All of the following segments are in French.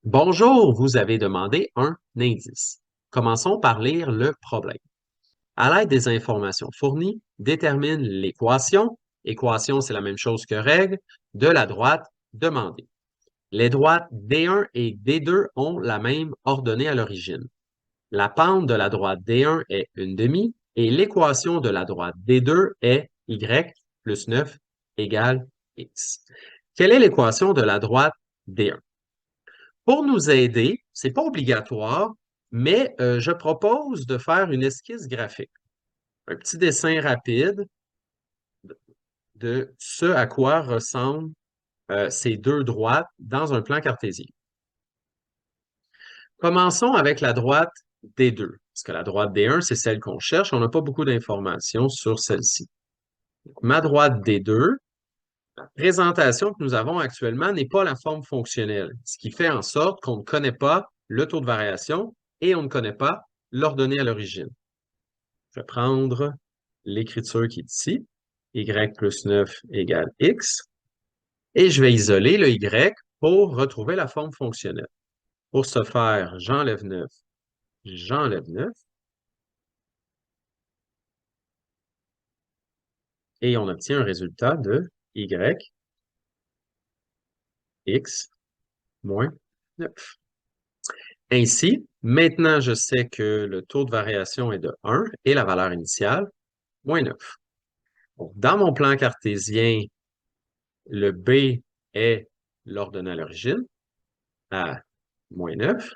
Bonjour, vous avez demandé un indice. Commençons par lire le problème. À l'aide des informations fournies, détermine l'équation, équation c'est la même chose que règle, de la droite demandée. Les droites D1 et D2 ont la même ordonnée à l'origine. La pente de la droite D1 est 1/2 et l'équation de la droite D2 est Y plus 9 égale X. Quelle est l'équation de la droite D1? Pour nous aider, c'est pas obligatoire, mais je propose de faire une esquisse graphique, un petit dessin rapide de ce à quoi ressemblent ces deux droites dans un plan cartésien. Commençons avec la droite D2, parce que la droite D1, c'est celle qu'on cherche. On n'a pas beaucoup d'informations sur celle-ci. Ma droite D2, la présentation que nous avons actuellement n'est pas la forme fonctionnelle, ce qui fait en sorte qu'on ne connaît pas le taux de variation et on ne connaît pas l'ordonnée à l'origine. Je vais prendre l'écriture qui est ici, y plus 9 égale x, et je vais isoler le y pour retrouver la forme fonctionnelle. Pour ce faire, j'enlève 9, et on obtient un résultat de y, x, moins 9. Ainsi, maintenant, je sais que le taux de variation est de 1 et la valeur initiale, moins 9. Donc, dans mon plan cartésien, le B est l'ordonnée à l'origine, à moins 9,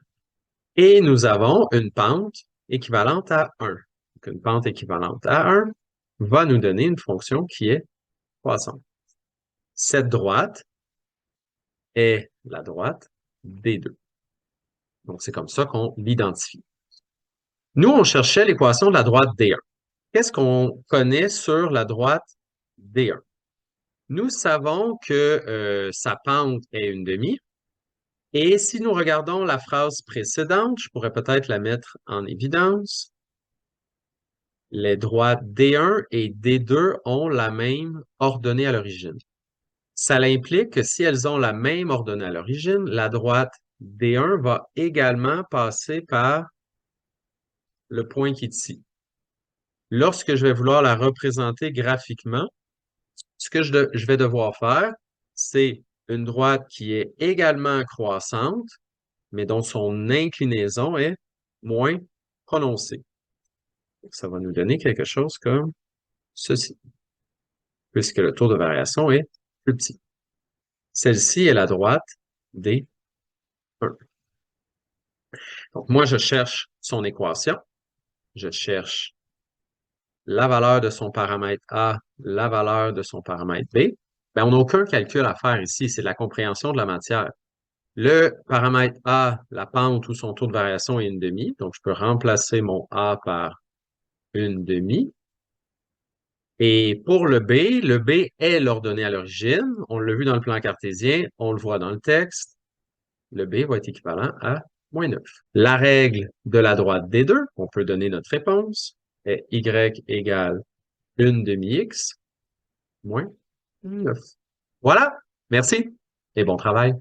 et nous avons une pente équivalente à 1. Donc, une pente équivalente à 1 va nous donner une fonction qui est croissante. Cette droite est la droite D2. Donc, c'est comme ça qu'on l'identifie. Nous, on cherchait l'équation de la droite D1. Qu'est-ce qu'on connaît sur la droite D1? Nous savons que sa pente est 1/2. Et si nous regardons la phrase précédente, je pourrais peut-être la mettre en évidence. Les droites D1 et D2 ont la même ordonnée à l'origine. Ça implique que si elles ont la même ordonnée à l'origine, la droite D1 va également passer par le point qui est ici. Lorsque je vais vouloir la représenter graphiquement, ce que je vais devoir faire, c'est une droite qui est également croissante, mais dont son inclinaison est moins prononcée. Ça va nous donner quelque chose comme ceci, puisque le taux de variation est plus petit. Celle-ci est la droite D1. Donc, moi, je cherche son équation. Je cherche la valeur de son paramètre A, la valeur de son paramètre B. Bien, on n'a aucun calcul à faire ici. C'est de la compréhension de la matière. Le paramètre A, la pente ou son taux de variation est 1/2. Donc, je peux remplacer mon A par 1/2. Et pour le B est l'ordonnée à l'origine. On l'a vu dans le plan cartésien, on le voit dans le texte. Le B va être équivalent à moins 9. La règle de la droite des deux, on peut donner notre réponse, est Y égale 1/2x moins 9. Voilà, merci et bon travail.